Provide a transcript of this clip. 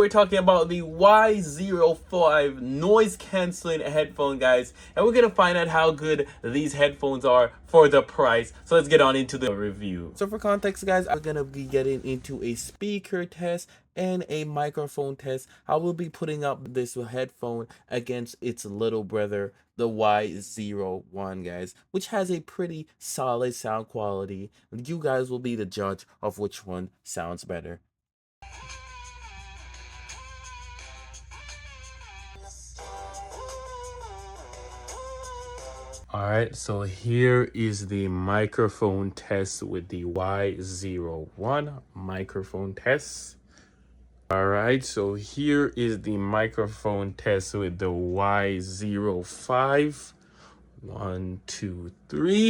We're talking about the Y05 noise canceling headphone, guys, and we're gonna find out how good these headphones are for the price. So let's get on into the review. So for context, guys, I'm gonna be getting into a speaker test and a microphone test. I will be putting up this headphone against its little brother, the Y01, guys, which has a pretty solid sound quality. You guys will be the judge of which one sounds better. Alright, so here is the microphone test with the Y01 microphone test. Alright, so here is the microphone test with the Y05. 1, 2, 3.